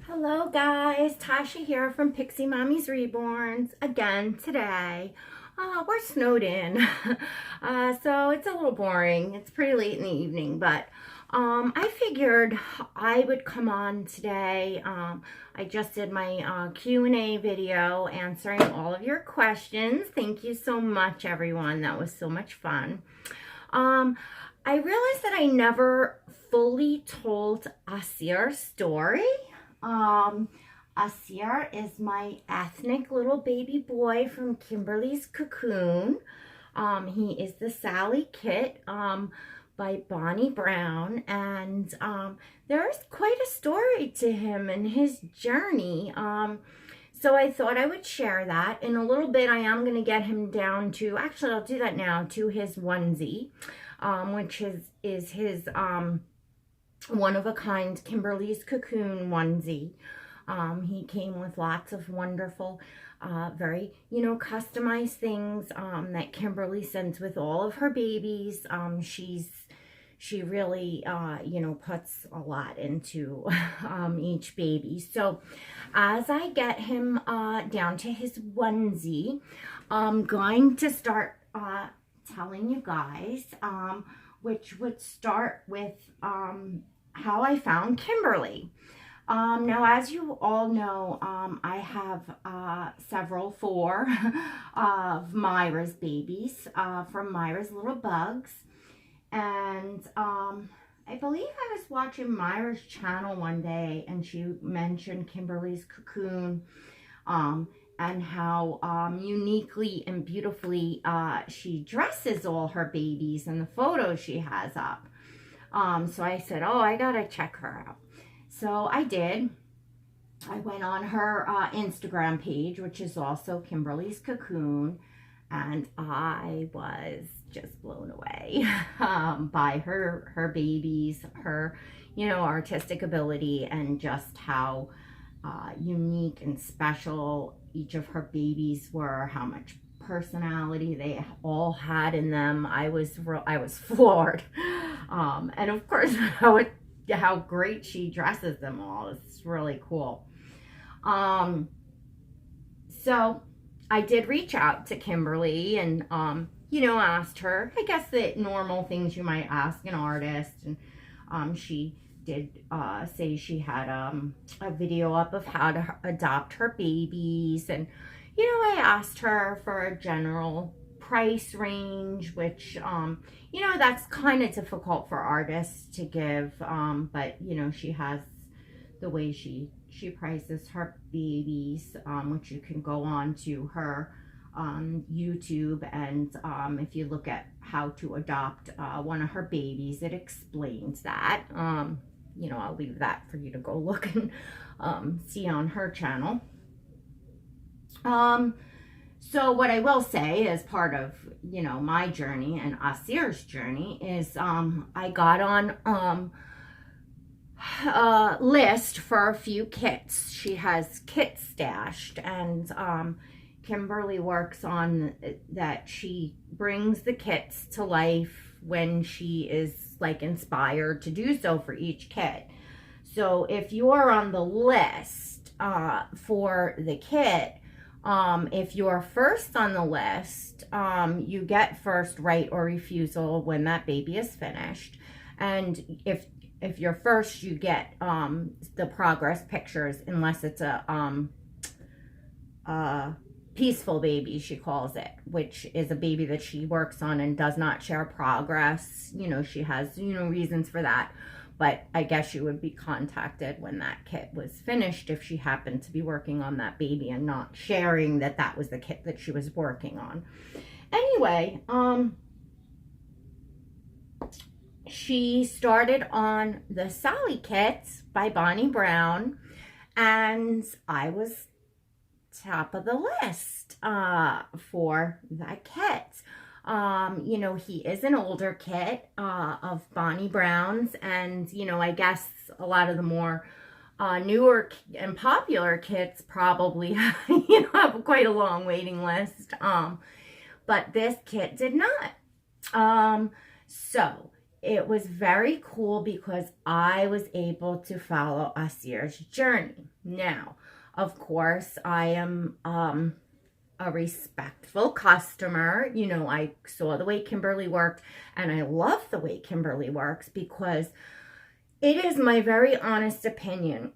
Hello guys, Tasha here from Pixie Mommy's Reborns again today. We're snowed in, so it's a little boring. It's pretty late in the evening, but I figured I would come on today. I just did my Q&A video answering all of your questions. Thank you so much, everyone. That was so much fun. I realized that I never fully told Aasir's story. Aasir is my ethnic little baby boy from Kimberly's Cocoon. He is the Sally Kit by Bonnie Brown, and there's quite a story to him and his journey. So I thought I would share that. In a little bit, I am going to get him down to, actually I'll do that now, to his onesie, which is his one-of-a-kind Kimberly's Cocoon onesie. He came with lots of wonderful, very, customized things that Kimberly sends with all of her babies. She really, puts a lot into each baby. So as I get him down to his onesie, I'm going to start telling you guys, which would start with how I found Kimberly. Now, as you all know, I have four of Myra's babies from Myra's Little Bugs. And I believe I was watching Myra's channel one day and she mentioned Kimberly's Cocoon and how uniquely and beautifully she dresses all her babies in the photos she has up. So I said, oh, I gotta check her out. So I did. I went on her Instagram page, which is also Kimberly's Cocoon, and I was just blown away by her babies, her, artistic ability, and just how unique and special each of her babies were, how much personality they all had in them. I was floored. And of course, how great she dresses them all. It's really cool. So I did reach out to Kimberly and, asked her, I guess, the normal things you might ask an artist. And she did say she had a video up of how to adopt her babies. And, I asked her for a general price range, which, that's kind of difficult for artists to give. But, she has the way she prices her babies, which you can go on to her YouTube, and if you look at how to adopt one of her babies, it explains that. I'll leave that for you to go look and see on her channel. So what I will say as part of, my journey and Aasir's journey is I got on a list for a few kits. She has kits stashed, and Kimberly works on that. She brings the kits to life when she is inspired to do so for each kit. So if you're on the list for the kit, if you're first on the list, you get first right or refusal when that baby is finished. And if you're first, you get the progress pictures, unless it's a peaceful baby, she calls it, which is a baby that she works on and does not share progress. She has, reasons for that. But I guess you would be contacted when that kit was finished if she happened to be working on that baby and not sharing that that was the kit that she was working on. Anyway, she started on the Sally Kit by Bonnie Brown, and I was top of the list for that kit. He is an older kit of Bonnie Brown's, and I guess a lot of the more newer and popular kits probably have quite a long waiting list, but this kit did not. So it was very cool because I was able to follow Aasir's journey. Now, of course, I am a respectful customer. You know, I saw the way Kimberly worked, and I love the way Kimberly works because it is my very honest opinion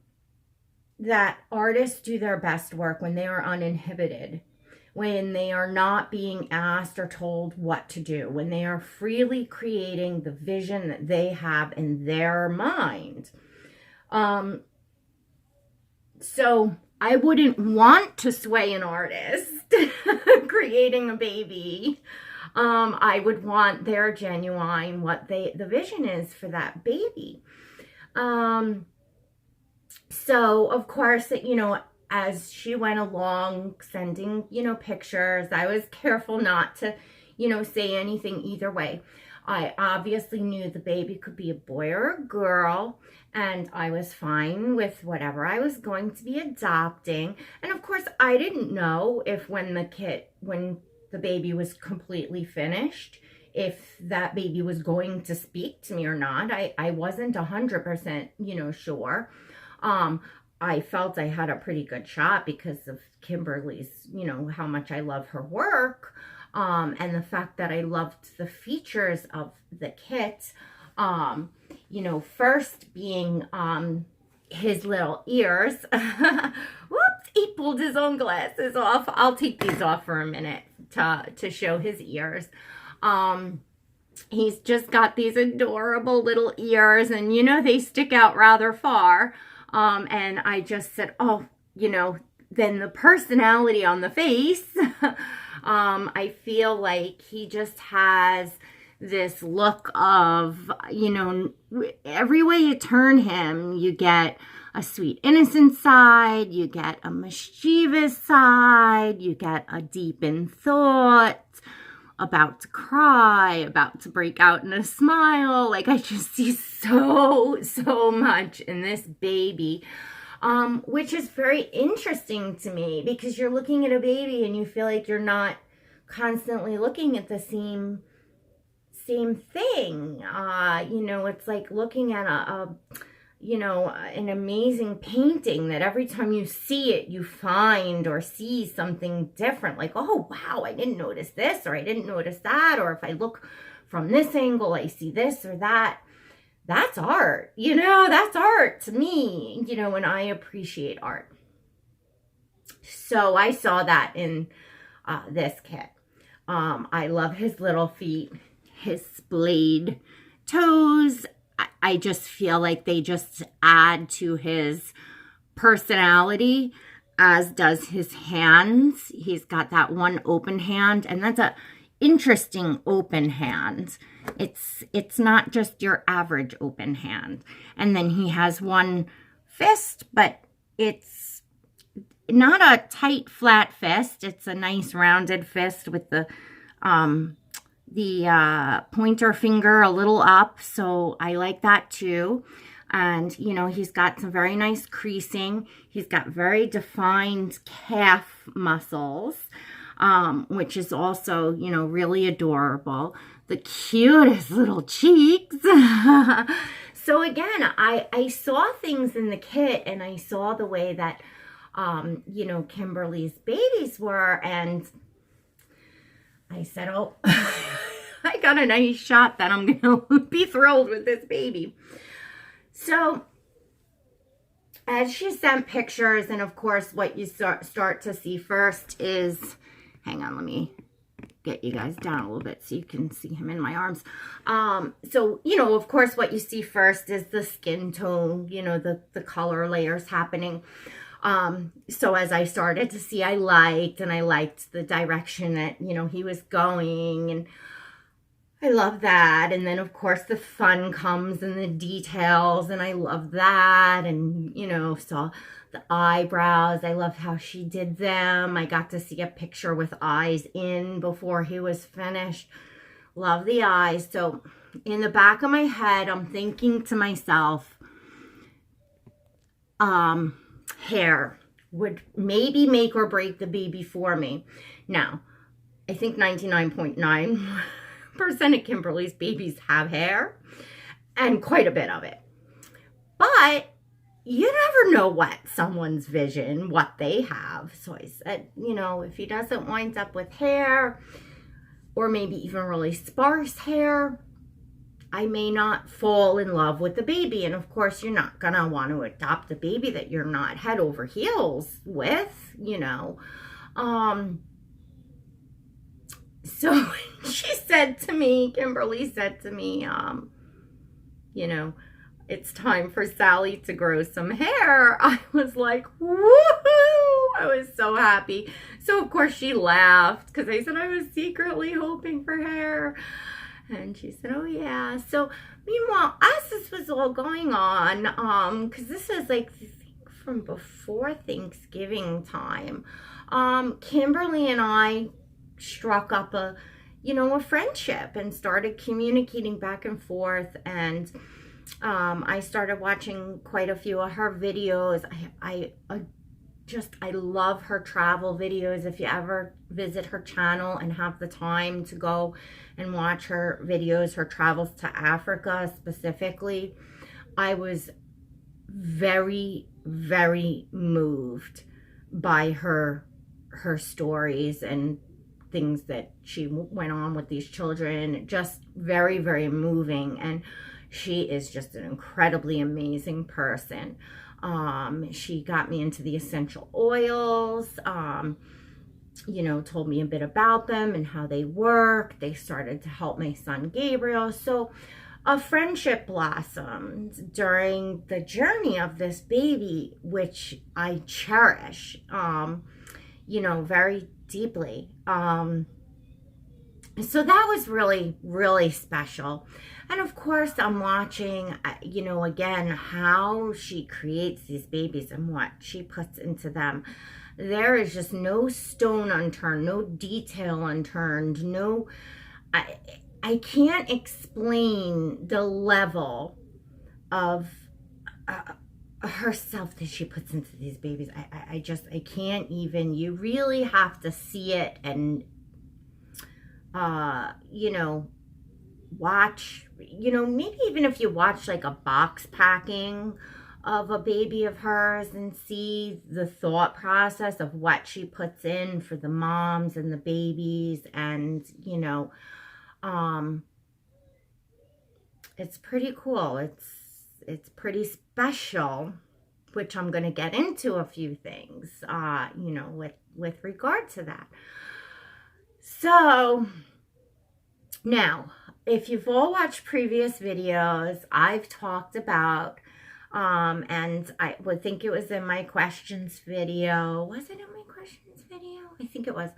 that artists do their best work when they are uninhibited, when they are not being asked or told what to do, when they are freely creating the vision that they have in their mind. So I wouldn't want to sway an artist creating a baby. I would want their genuine, what the vision is for that baby. So of course, you know, as she went along sending, you know, pictures, I was careful not to, you know, say anything either way. I obviously knew the baby could be a boy or a girl, and I was fine with whatever I was going to be adopting. And of course, I didn't know if when the baby was completely finished, if that baby was going to speak to me or not. I wasn't 100%, you know, sure. I felt I had a pretty good shot because of Kimberly's, you know, how much I love her work. And the fact that I loved the features of the kit, you know, first being his little ears. Whoops, he pulled his own glasses off. I'll take these off for a minute to show his ears. He's just got these adorable little ears, and you know, they stick out rather far. And I just said, oh, you know, then the personality on the face, I feel like he just has this look of, you know, every way you turn him, you get a sweet innocent side, you get a mischievous side, you get a deep in thought, about to cry, about to break out in a smile. Like, I just see so much in this baby, which is very interesting to me because you're looking at a baby and you feel like you're not constantly looking at the same thing. You know, it's like looking at you know, an amazing painting that every time you see it, you find or see something different. Like, oh, wow, I didn't notice this, or I didn't notice that. Or if I look from this angle, I see this or that. That's art. You know, that's art to me, you know, when I appreciate art. So I saw that in this kit. I love his little feet, his splayed toes. I just feel like they just add to his personality, as does his hands. He's got that one open hand, and that's a interesting open hand. It's not just your average open hand. And then he has one fist, but it's not a tight, flat fist. It's a nice rounded fist with the pointer finger a little up, so I like that too. And you know, he's got some very nice creasing. He's got very defined calf muscles, which is also, you know, really adorable. The cutest little cheeks. So again, I saw things in the kit, and I saw the way that you know, Kimberly's babies were, and I said, oh, I got a nice shot that I'm going to be thrilled with this baby. So as she sent pictures, and of course what you start to see first is, hang on, let me get you guys down a little bit so you can see him in my arms. So, you know, of course what you see first is the skin tone, you know, the color layers happening. So as I started to see, I liked the direction that, you know, he was going, and I love that. And then of course the fun comes in the details, and I love that. And, you know, saw the eyebrows. I love how she did them. I got to see a picture with eyes in before he was finished. Love the eyes. So in the back of my head, I'm thinking to myself, hair would maybe make or break the baby for me. Now, I think 99.9% of Kimberly's babies have hair, and quite a bit of it. But you never know what someone's vision, what they have. So I said, you know, if he doesn't wind up with hair, or maybe even really sparse hair, I may not fall in love with the baby. And of course, you're not going to want to adopt a baby that you're not head over heels with, you know. So she said to me, Kimberly said to me, you know, it's time for Sally to grow some hair. I was like, woohoo! I was so happy. So of course she laughed because I said I was secretly hoping for hair. And she said, oh yeah. So meanwhile, as this was all going on, because this is like, I think from before Thanksgiving time, Kimberly and I struck up a friendship and started communicating back and forth. And I started watching quite a few of her videos. I love her travel videos. If you ever visit her channel and have the time to go and watch her videos, her travels to Africa specifically, I was very, very moved by her stories and things that she went on with these children. Just very, very moving. And she is just an incredibly amazing person. She got me into the essential oils, you know, told me a bit about them and how they work. They started to help my son Gabriel. So a friendship blossomed during the journey of this baby, which I cherish, you know, very deeply. So that was really, really special. And of course, I'm watching, you know, again, how she creates these babies and what she puts into them. There is just no stone unturned, no detail unturned, no, I can't explain the level of herself that she puts into these babies. I can't even, you really have to see it and, you know, watch, you know, maybe even if you watch like a box packing of a baby of hers and see the thought process of what she puts in for the moms and the babies, and you know, it's pretty cool. It's pretty special, which I'm going to get into a few things, you know, with regard to that. So now, if you've all watched previous videos, I've talked about, and I would think it was in my questions video. Was it in my questions video? I think it was.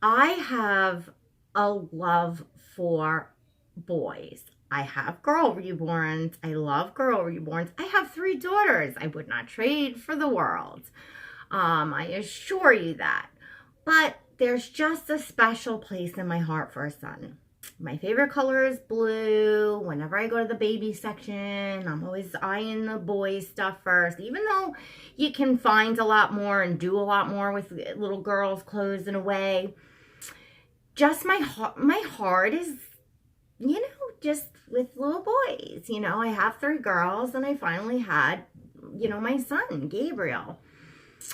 I have a love for boys. I have girl reborns. I love girl reborns. I have 3 daughters. I would not trade for the world. I assure you that. But there's just a special place in my heart for a son. My favorite color is blue. Whenever I go to the baby section, I'm always eyeing the boy stuff first. Even though you can find a lot more and do a lot more with little girls' clothes in a way, just my heart is, you know, just with little boys. You know, I have 3 girls, and I finally had, you know, my son Gabriel.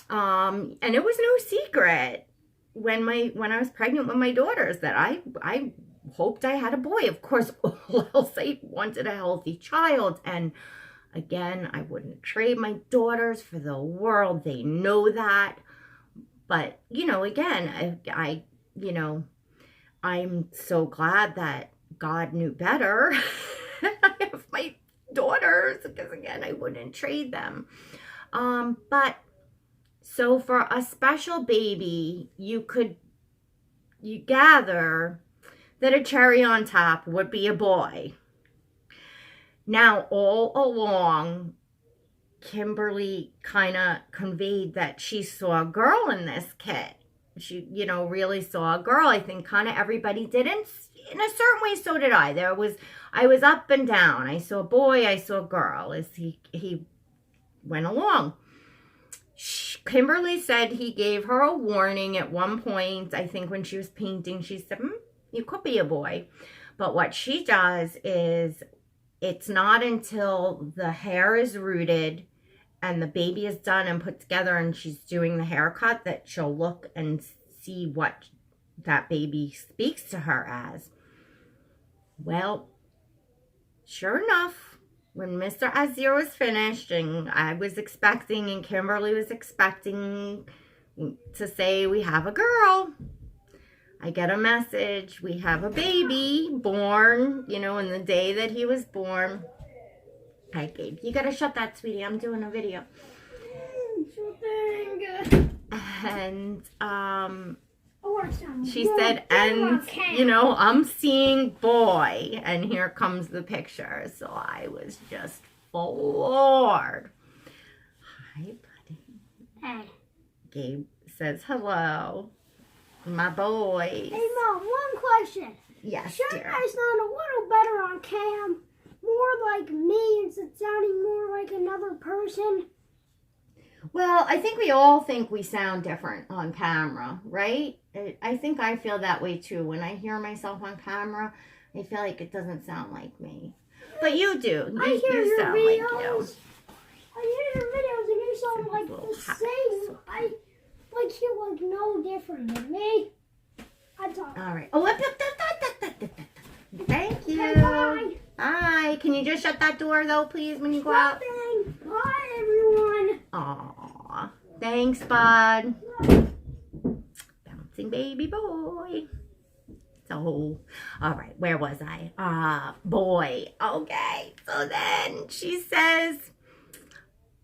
And it was no secret when I was pregnant with my daughters that I hoped I had a boy. Of course, all else I wanted a healthy child. And again, I wouldn't trade my daughters for the world. They know that. But, you know, again, you know, I'm so glad that God knew better. I have my daughters because, again, I wouldn't trade them. But so for a special baby, you gather that a cherry on top would be a boy. Now, all along, Kimberly kind of conveyed that she saw a girl in this kit. She, you know, really saw a girl. I think kind of everybody did. And in a certain way, so did I. I was up and down. I saw a boy, I saw a girl as he went along. Kimberly said he gave her a warning at one point. I think when she was painting, she said, you could be a boy. But what she does is, it's not until the hair is rooted and the baby is done and put together and she's doing the haircut that she'll look and see what that baby speaks to her as. Well, sure enough, when Mr. Aasir was finished and I was expecting and Kimberly was expecting to say, we have a girl, I get a message, we have a baby born, you know, in the day that he was born. Hi, Gabe. You gotta shut that, sweetie. I'm doing a video. And, she said, and, you know, I'm seeing boy. And here comes the picture. So I was just floored. Hi, buddy. Hey. Gabe says hello. My boys. Hey, Mom, one question. Yes, should dear. I sound a little better on cam? More like me instead of sounding more like another person? Well, I think we all think we sound different on camera, right? I think I feel that way too. When I hear myself on camera, I feel like it doesn't sound like me. But you do. I hear you your sound videos. like you. I hear your videos and you sound like the same. Like you're like no different than me. I talk. All right. Oh, thank you. Okay, bye. Bye. Can you just shut that door though, please, when you go out? Nothing. Bye, everyone. Aw. Thanks, bud. Bouncing baby boy. So, all right, where was I? Boy. Okay. So then she says,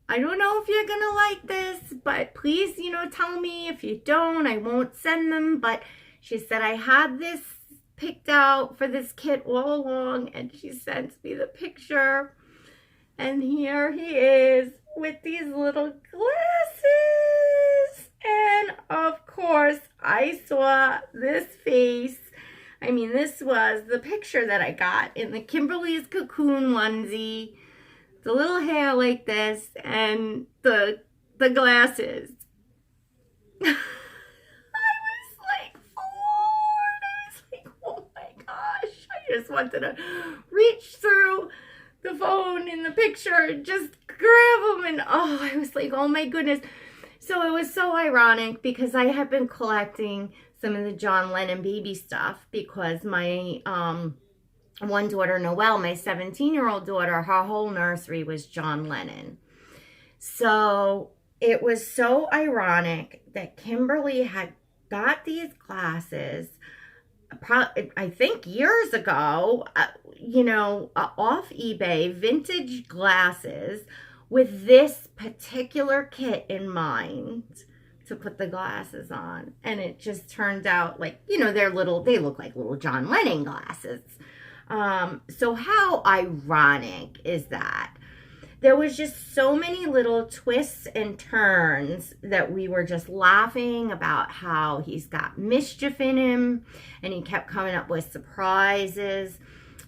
I don't know if you're gonna like this, but please, you know, tell me. If you don't, I won't send them. But she said, I had this picked out for this kit all along, and she sends me the picture. And here he is with these little glasses. And of course, I saw this face. I mean, this was the picture that I got in the Kimberly's Cocoon onesie. The little hair like this and the glasses. I was like floored. I was like, oh my gosh. I just wanted to reach through the phone in the picture and just grab them. And oh, I was like, oh my goodness. So it was so ironic because I have been collecting some of the John Lennon baby stuff because my one daughter, Noelle, my 17-year-old daughter, her whole nursery was John Lennon. So it was so ironic that Kimberly had got these glasses, I think years ago, you know, off eBay, vintage glasses with this particular kit in mind to put the glasses on. And it just turned out like, you know, they look like little John Lennon glasses. So how ironic is that? There was just so many little twists and turns that we were just laughing about how he's got mischief in him and he kept coming up with surprises.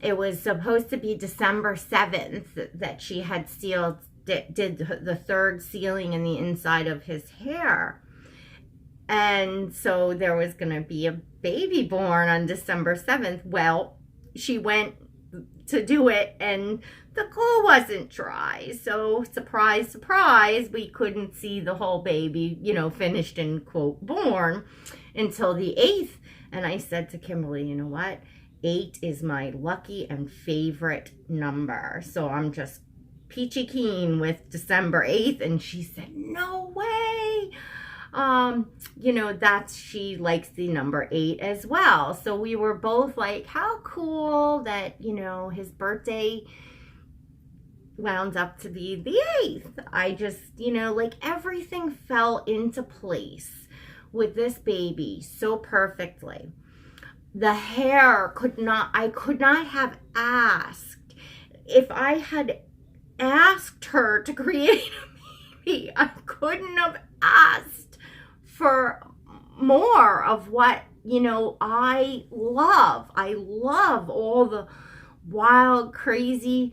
It was supposed to be December 7th that she had did the third sealing in the inside of his hair. And so there was going to be a baby born on December 7th. Well, she went to do it and the glue wasn't dry. So surprise, surprise, we couldn't see the whole baby, you know, finished and quote born until the 8th. And I said to Kimberly, you know what? 8 is my lucky and favorite number. So I'm just peachy keen with December 8th. And she said, no way. You know, she likes the number 8 as well. So we were both like, how cool that, you know, his birthday wound up to be the 8th. I just, you know, like everything fell into place with this baby so perfectly. The hair I could not have asked. If I had asked her to create a baby, I couldn't have asked for more of what, you know, I love. I love all the wild, crazy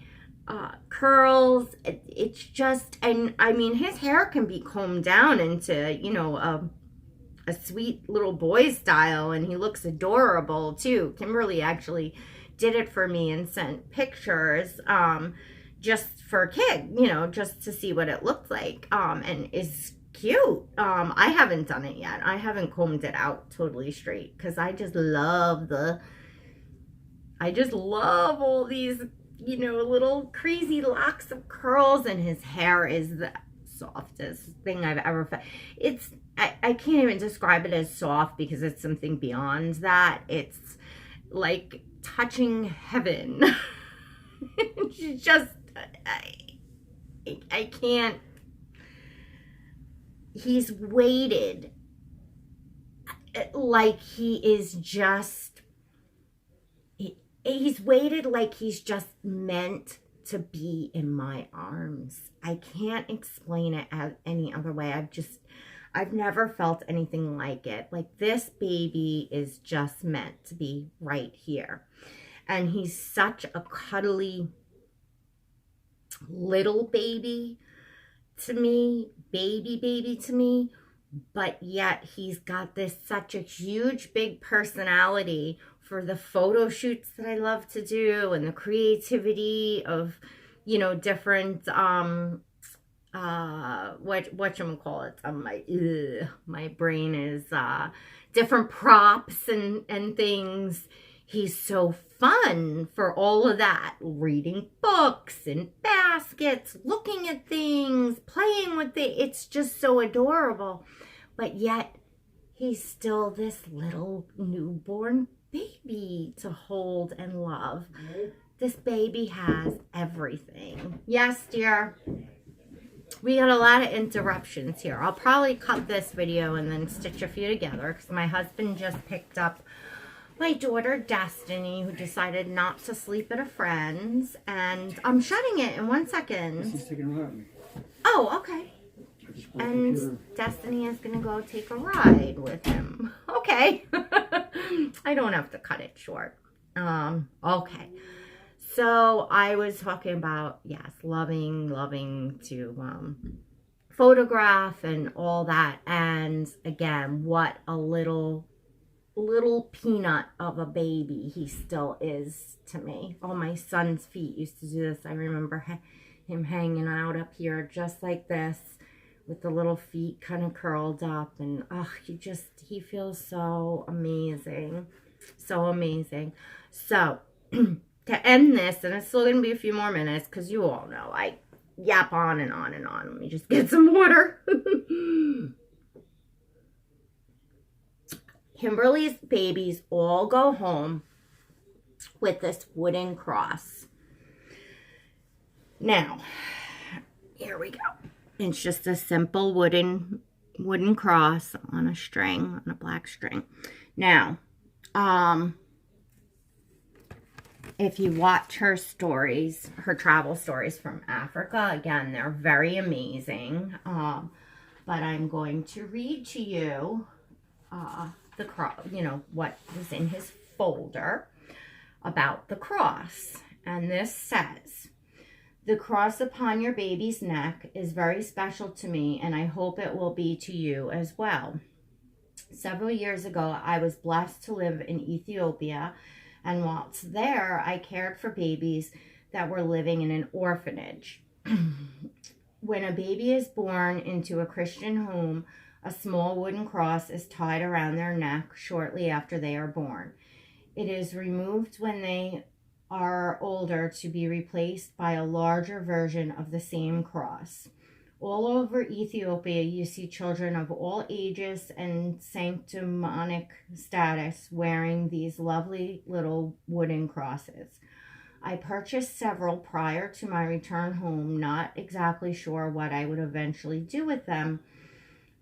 curls. It's just, and I mean, his hair can be combed down into, you know, a sweet little boy style, and he looks adorable too. Kimberly actually did it for me and sent pictures just for a kid, you know, just to see what it looked like, and is cute. I haven't done it yet. I haven't combed it out totally straight because I just love all these, you know, little crazy locks of curls, and his hair is the softest thing I've ever felt. I can't even describe it as soft because it's something beyond that. It's like touching heaven. It's just, I can't. He's waited like he is just, he's waited like he's just meant to be in my arms. I can't explain it as any other way. I've never felt anything like it. Like, this baby is just meant to be right here. And he's such a cuddly little baby to me, baby to me, but yet he's got this such a huge, big personality for the photo shoots that I love to do, and the creativity of, you know, different whatchamacallit, my brain is different props and things. He's so fun for all of that, reading books and baskets, looking at things, playing with it. It's just so adorable, but yet he's still this little newborn baby to hold and love. This baby has everything. Yes, dear. We got a lot of interruptions here. I'll probably cut this video and then stitch a few together because my husband just picked up my daughter Destiny, who decided not to sleep at a friend's, and I'm shutting it in 1 second. She's taking a ride. Oh, okay. And Destiny is going to go take a ride with him. Okay. I don't have to cut it short. Okay. So I was talking about, yes, loving to photograph and all that. And again, what a little peanut of a baby he still is to me. Oh, my son's feet used to do this. I remember him hanging out up here just like this with the little feet kind of curled up, and he feels so amazing. So amazing. So to end this, and it's still gonna be a few more minutes because you all know I yap on and on and on. Let me just get some water. Kimberly's babies all go home with this wooden cross. Now, here we go. It's just a simple wooden cross on a string, on a black string. Now, if you watch her stories, her travel stories from Africa, again, they're very amazing. But I'm going to read to you what was in his folder about the cross. And this says, "The cross upon your baby's neck is very special to me, and I hope it will be to you as well. Several years ago, I was blessed to live in Ethiopia, and whilst there, I cared for babies that were living in an orphanage. When a baby is born into a Christian home, a small wooden cross is tied around their neck shortly after they are born. It is removed when they are older to be replaced by a larger version of the same cross. All over Ethiopia, you see children of all ages and sanctimonic status wearing these lovely little wooden crosses. I purchased several prior to my return home, not exactly sure what I would eventually do with them.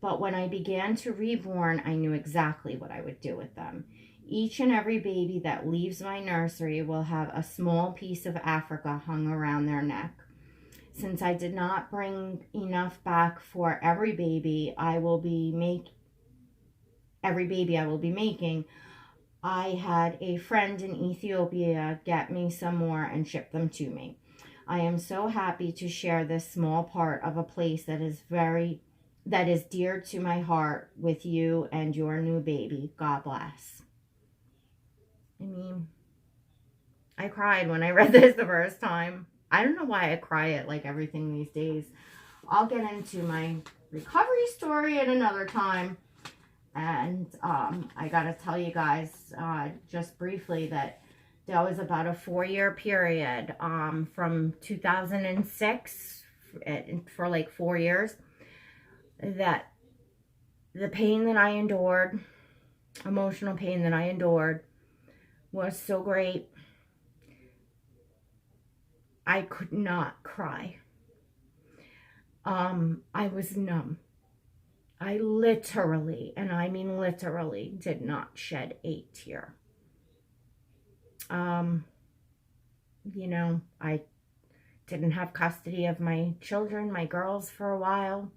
But when I began to reborn, I knew exactly what I would do with them. Each and every baby that leaves my nursery will have a small piece of Africa hung around their neck. Since I did not bring enough back for every baby I will be making, I had a friend in Ethiopia get me some more and ship them to me. I am so happy to share this small part of a place that is dear to my heart with you and your new baby. God bless. I mean, I cried when I read this the first time. I don't know why I cry at like everything these days. I'll get into my recovery story at another time. And I got to tell you guys just briefly that there was about a 4-year period from 2006 for like 4 years that the pain that I endured, emotional pain that I endured, was so great. I could not cry. I was numb. I literally, and I mean literally, did not shed a tear. You know, I didn't have custody of my children, my girls, for a while.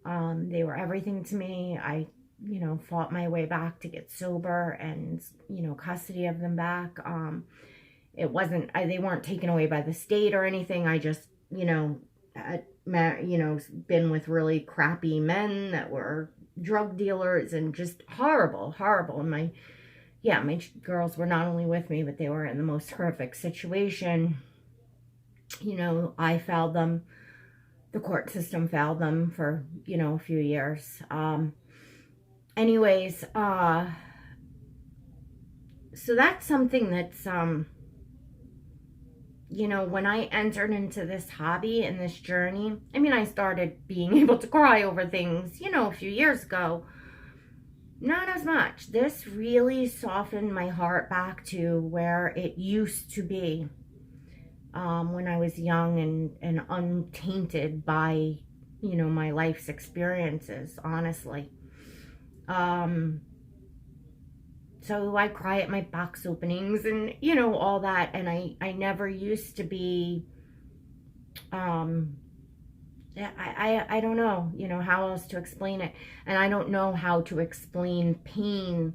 They were everything to me. I, you know, fought my way back to get sober and, you know, custody of them back. It wasn't, they weren't taken away by the state or anything. I just, you know, been with really crappy men that were drug dealers and just horrible. And my girls were not only with me, but they were in the most horrific situation. You know, I failed them. The court system failed them for, you know, a few years. Anyways, so that's something that's, you know, when I entered into this hobby and this journey, I mean, I started being able to cry over things, you know, a few years ago. Not as much. This really softened my heart back to where it used to be when I was young and untainted by, you know, my life's experiences, honestly. So I cry at my box openings and, you know, all that. And I never used to be, I don't know, you know, how else to explain it. And I don't know how to explain pain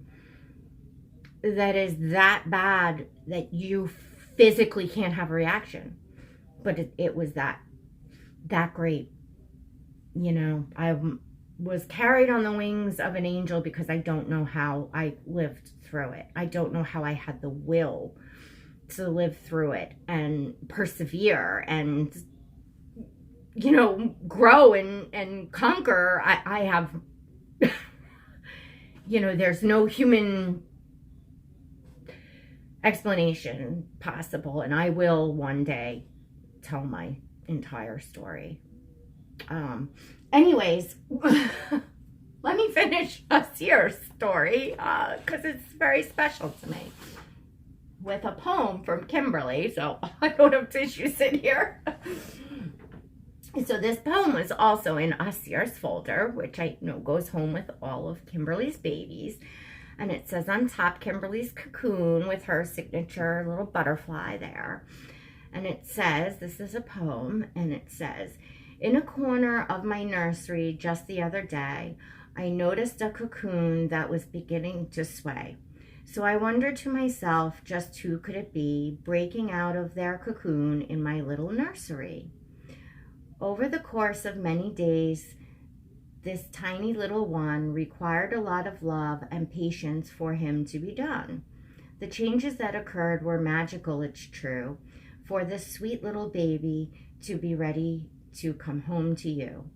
that is that bad that you physically can't have a reaction. But it was that great. You know, I was carried on the wings of an angel because I don't know how I lived through it. I don't know how I had the will to live through it and persevere and, you know, grow and conquer. I have, you know, there's no human explanation possible, and I will one day tell my entire story. Anyways, let me finish Asir's story because it's very special to me with a poem from Kimberly. So I don't have tissue sit here. So this poem was also in Asir's folder, which I know goes home with all of Kimberly's babies. And it says on top, Kimberly's Cocoon with her signature little butterfly there. And it says, this is a poem, and it says, in a corner of my nursery just the other day, I noticed a cocoon that was beginning to sway. So I wondered to myself, just who could it be breaking out of their cocoon in my little nursery? Over the course of many days, this tiny little one required a lot of love and patience for him to be done. The changes that occurred were magical, it's true, for this sweet little baby to be ready to come home to you.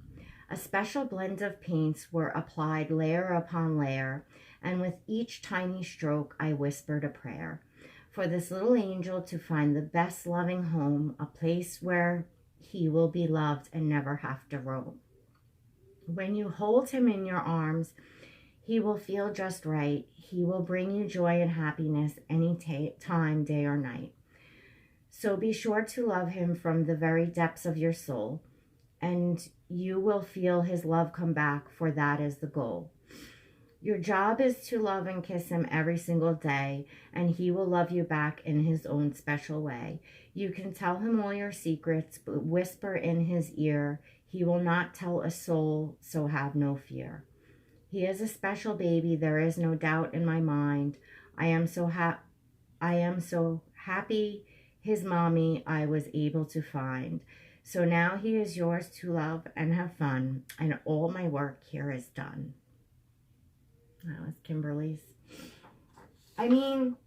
A special blend of paints were applied layer upon layer, and with each tiny stroke I whispered a prayer for this little angel to find the best loving home, a place where he will be loved and never have to roam. When you hold him in your arms, he will feel just right. He will bring you joy and happiness any time, day or night. So be sure to love him from the very depths of your soul, and you will feel his love come back, for that is the goal. Your job is to love and kiss him every single day, and he will love you back in his own special way. You can tell him all your secrets, but whisper in his ear. He will not tell a soul, so have no fear. He is a special baby, there is no doubt in my mind. I am so happy his mommy I was able to find. So now he is yours to love and have fun, and all my work here is done. That was Kimberly's. I mean,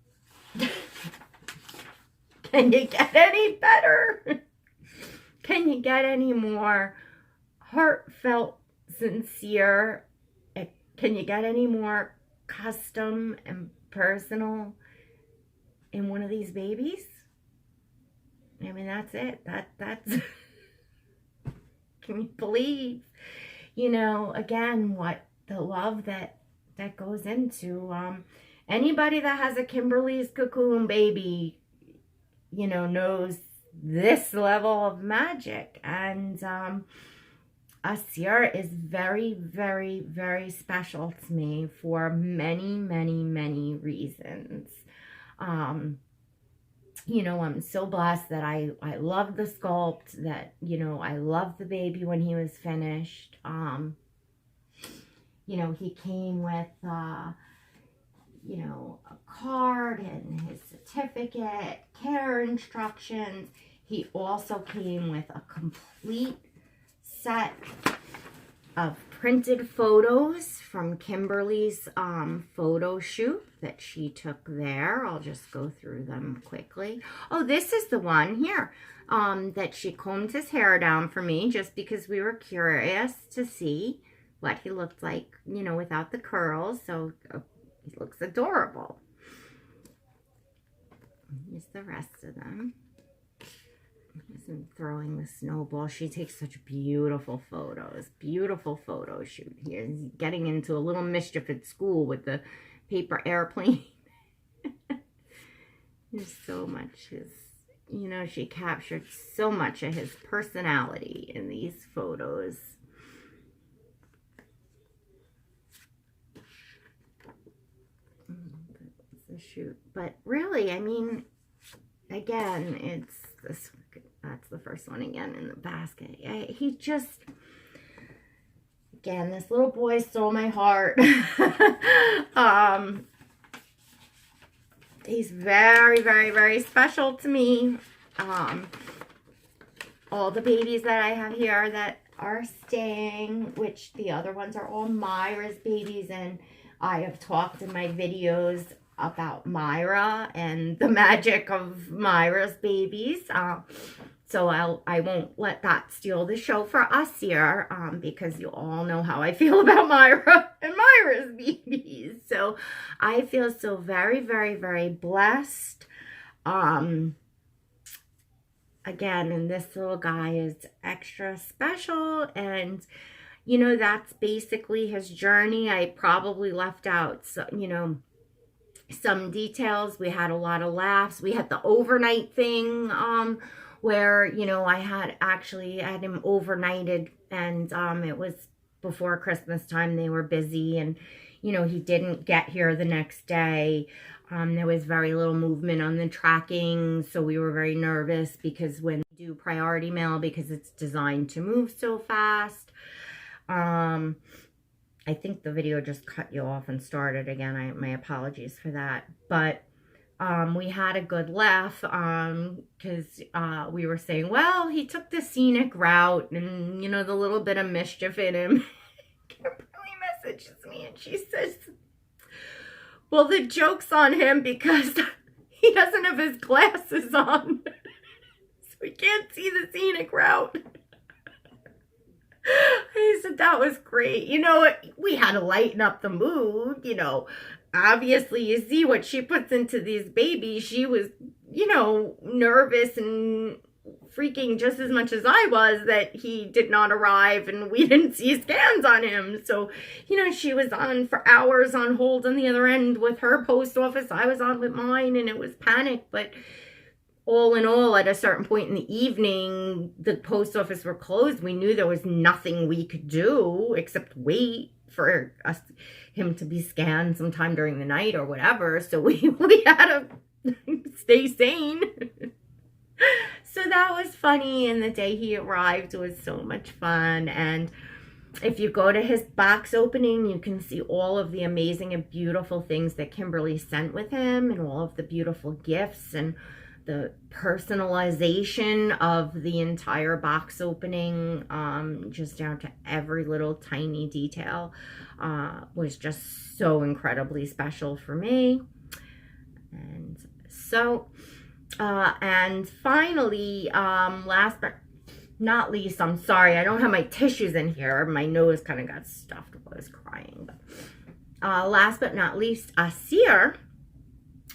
can you get any better? Can you get any more heartfelt, sincere? Can you get any more custom and personal in one of these babies? I mean, that's it. That's can you believe, you know, again, what the love that goes into anybody that has a Kimberly's Cocoon baby, you know, knows this level of magic. And Aasir is very, very, very special to me for many, many, many reasons. You know, I'm so blessed that I love the sculpt, that, you know, I loved the baby when he was finished. You know, he came with, you know, a card and his certificate, care instructions. He also came with a complete set of printed photos from Kimberly's photo shoot that she took there. I'll just go through them quickly. Oh, this is the one here that she combed his hair down for me just because we were curious to see what he looked like, you know, without the curls. So he looks adorable. Here's the rest of them. Isn't throwing the snowball. She takes such beautiful photos. Beautiful photo shoot here. He's getting into a little mischief at school with the paper airplane. There's so much. You know, she captured so much of his personality in these photos. That's the shoot. But really, I mean, again, it's this. That's the first one again in the basket. He just, again, this little boy stole my heart. He's very, very, very special to me. All the babies that I have here that are staying, which the other ones are all Myra's babies, and I have talked in my videos about Myra and the magic of Myra's babies. So I won't let that steal the show for Aasir, because you all know how I feel about Myra and Myra's babies. So I feel so very, very, very blessed. Again, and this little guy is extra special, and you know, that's basically his journey. I probably left out, you know, some details. We had a lot of laughs. We had the overnight thing, where, you know, I had him overnighted, and it was before Christmas time. They were busy, and, you know, he didn't get here the next day. There was very little movement on the tracking, so we were very nervous because when we do priority mail, because it's designed to move so fast. I think the video just cut you off and started again. My apologies for that. But we had a good laugh because we were saying, well, he took the scenic route, and, you know, the little bit of mischief in him. Kimberly messages me and she says, well, the joke's on him because he doesn't have his glasses on. So he can't see the scenic route. I said, that was great. You know, we had to lighten up the mood, you know. Obviously, you see what she puts into these babies. She was, you know, nervous and freaking just as much as I was that he did not arrive and we didn't see scans on him. So, you know, she was on for hours on hold on the other end with her post office. I was on with mine, and it was panic. But all in all, at a certain point in the evening, the post office were closed. We knew there was nothing we could do except wait for him to be scanned sometime during the night or whatever. So we had to stay sane. So that was funny, and the day he arrived was so much fun. And if you go to his box opening, you can see all of the amazing and beautiful things that Kimberly sent with him, and all of the beautiful gifts and the personalization of the entire box opening, just down to every little tiny detail, was just so incredibly special for me. And so, and finally, last but not least, I'm sorry, I don't have my tissues in here. My nose kind of got stuffed while I was crying. But, last but not least, Aasir.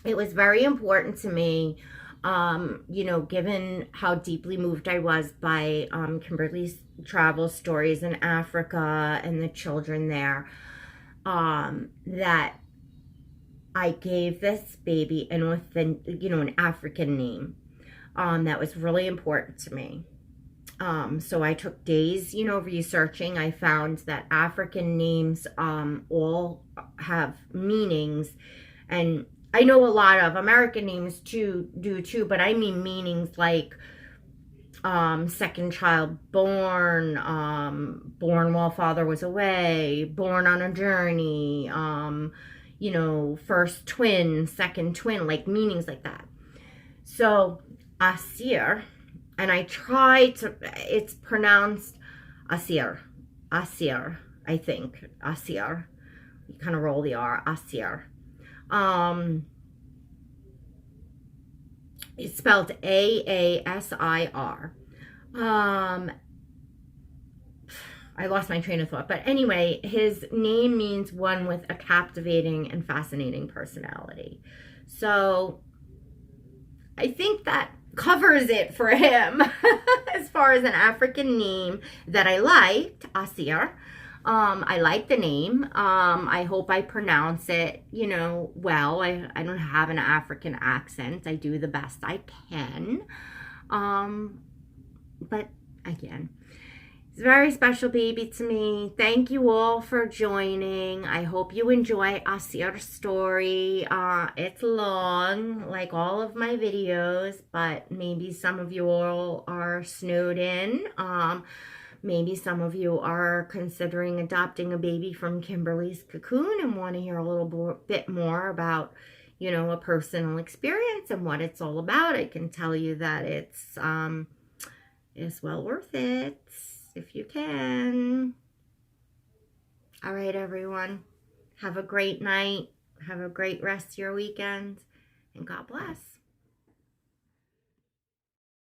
It was very important to me, you know, given how deeply moved I was by Kimberly's travel stories in Africa and the children there, that I gave this baby an African name. That was really important to me. So I took days, you know, researching. I found that African names all have meanings, and I know a lot of American names do too, but I mean meanings like second child born, born while father was away, born on a journey, you know, first twin, second twin, like meanings like that. So Aasir, and I try to, it's pronounced Aasir, Aasir, I think, Aasir. You kind of roll the R, Aasir. It's spelled Aasir. I lost my train of thought, but anyway, his name means one with a captivating and fascinating personality. So I think that covers it for him as far as an African name that I liked, Aasir. I like the name. I hope I pronounce it, you know, well. I don't have an African accent. I do the best I can. But again, it's a very special baby to me. Thank you all for joining. I hope you enjoy Aasir's story. It's long, like all of my videos, but maybe some of you all are snowed in. Maybe some of you are considering adopting a baby from Kimberly's Cocoon and want to hear a little bit more about, you know, a personal experience and what it's all about. I can tell you that it's well worth it if you can. All right, everyone. Have a great night. Have a great rest of your weekend. And God bless.